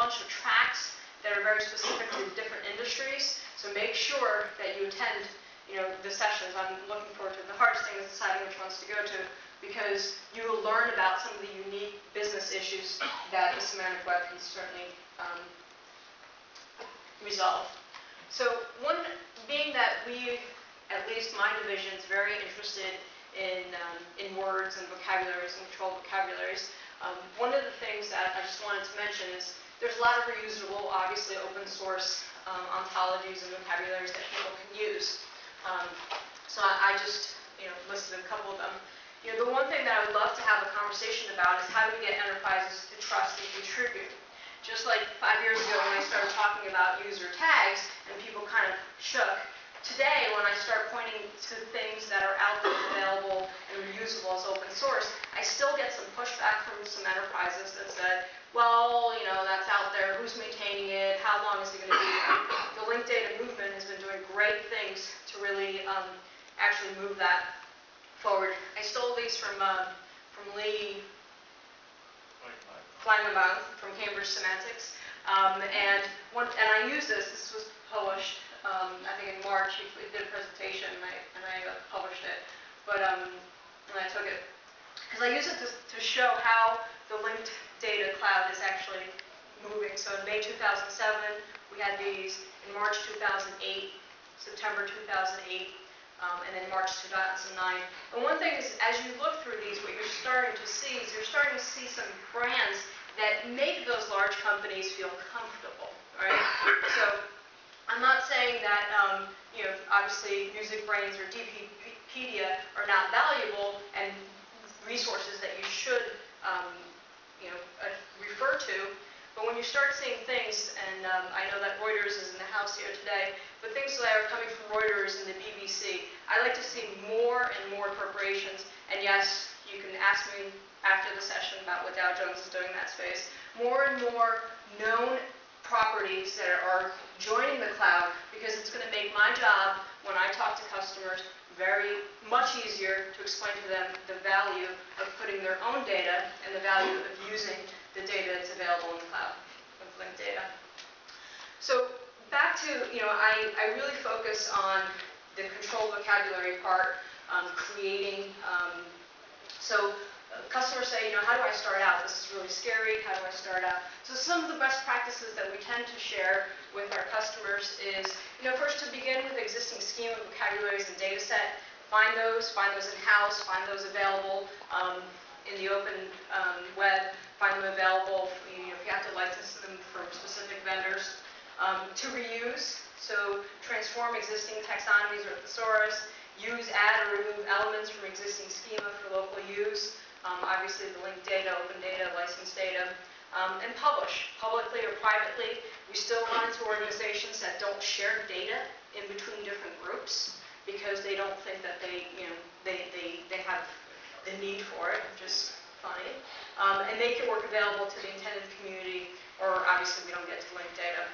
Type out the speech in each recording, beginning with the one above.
bunch of tracks that are very specific to different industries. So make sure that you attend, the sessions. I'm looking forward to it. The hardest thing is deciding which ones to go to, because you will learn about some of the unique business issues that the semantic web can certainly resolve. So one being that we, at least my division, is very interested in words and vocabularies and controlled vocabularies. One of the things that I just wanted to mention is there's a lot of reusable, obviously open source ontologies and vocabularies that people can use. So I just listed a couple of them. The one thing that I would love to have a conversation about is how do we get enterprises to trust and contribute. Just like 5 years ago when I started talking about user tags and people kind of shook, today when I start pointing to things that are out there available and reusable as open source, I still get some pushback from some enterprises that said, well, that's out there, who's maintaining it, how long is it going to be? The linked data movement has been doing great things to really actually move that forward. I stole these from Lee Fleigenbaum from Cambridge Semantics, and I use this. This was published, I think in March. He did a presentation, and I published it. But and I took it because I use it to show how the linked data cloud is actually moving. So in May 2007, we had these. In March 2008, September 2008. And then March 2009. And one thing is, as you look through these, what you're starting to see is you're starting to see some brands that make those large companies feel comfortable, right? So I'm not saying that, obviously MusicBrainz or DPpedia are not valuable and resources that you should, refer to. But when you start seeing things, and I know that Reuters is in the house here today, but things that are coming from Reuters and the BBC, I like to see more and more corporations, and yes, you can ask me after the session about what Dow Jones is doing in that space, more and more known properties that are joining the cloud, because it's going to make my job when I talk to customers very much easier to explain to them the value of putting their own data and the value of using the data that's available in the cloud with linked data. So back to, I really focus on the controlled vocabulary part, creating. Customers say, how do I start out? This is really scary. How do I start out? So some of the best practices that we tend to share with our customers is, first to begin with existing schema, vocabularies, and data set. Find those in-house, find those available in the open web, find them available if you have to license them from specific vendors. To reuse, so transform existing taxonomies or thesaurus, use, add, or remove elements from existing schema for local use. Obviously the linked data, open data, licensed data. And publish, publicly or privately. We still run into organizations that don't share data in between different groups because they don't think that they have the need for it, which is funny. And make your work available to the intended community, or obviously we don't get to linked data.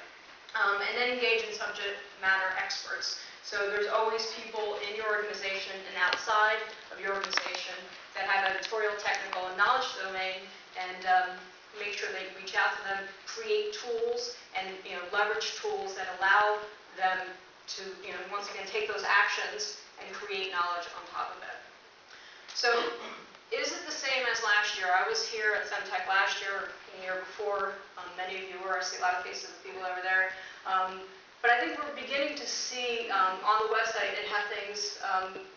And then engage in subject matter experts. So there's always people in your organization and outside of your organization that have editorial, technical, and knowledge domain, and make sure that you reach out to them, create tools, and leverage tools that allow them to, once again, take those actions and create knowledge on top of it. So is it the same as last year? I was here at Semantic last year, the year before. Many of you were. I see a lot of faces of people over there. But I think we're beginning to see on the website it have things,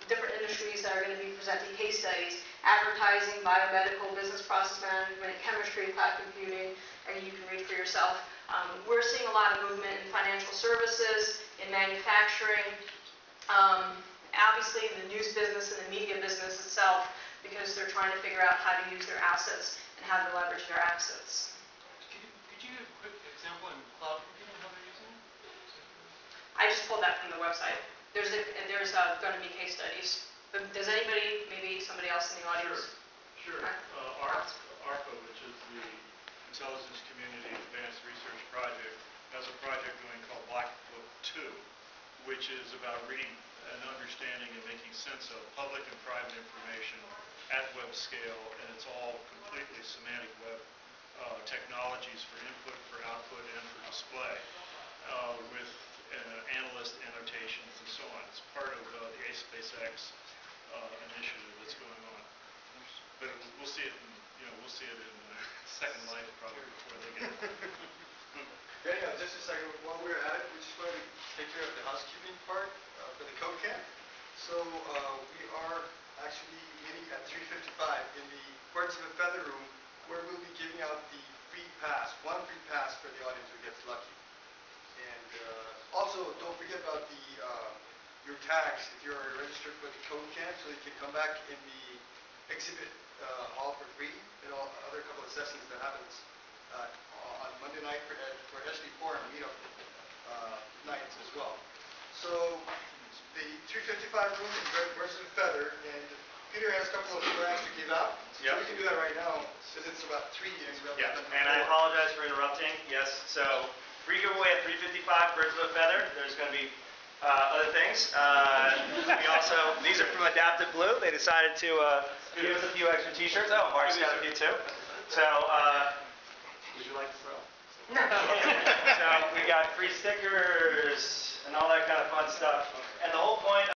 different industries that are going to be presenting case studies, advertising, biomedical, business process management, chemistry, cloud computing, and you can read for yourself. We're seeing a lot of movement in financial services, in manufacturing, obviously in the news business and the media business itself, because they're trying to figure out how to use their assets and how to leverage their assets. Could you give a quick example in cloud computing, how they're using it? I just pulled that from the website. There's going to be case studies. But does anybody, maybe somebody else in the audience? Sure. ARPA, which is the Intelligence Community Advanced Research Project, has a project going called Black Book 2, which is about reading and understanding and making sense of public and private information at web scale, and it's all completely semantic web technologies for input, for output, and for display, with analyst annotations and so on. It's part of the SpaceX initiative that's going on. But we'll see it in, we'll see it in Second Life probably before they get it. Yeah, just a second. While we're at it, we just wanted to take care of the housekeeping part for the code camp. So we are actually meeting at 3:55 in the Birds of a Feather room, where we'll be giving out the free pass, one free pass for the audience who gets lucky. And also, don't forget about the your tags if you're registered for the code camp, so you can come back in the exhibit hall for free, and all other couple of sessions that happens on Monday night for SB Forum meetup nights as well. So the 355 room is Birds of a Feather, and Peter has a couple of grants to give out. So we can do that right now since it's about 3 years. Yeah, and I apologize for interrupting. Yes, so free giveaway at 3:55 Birds of a Feather. There's going to be other things. We also, these are from Adaptive Blue. They decided to give us a few extra t-shirts. Oh, Mark's got a few too. So, would you like to throw? So we got free stickers and all that kind of fun stuff. And the whole point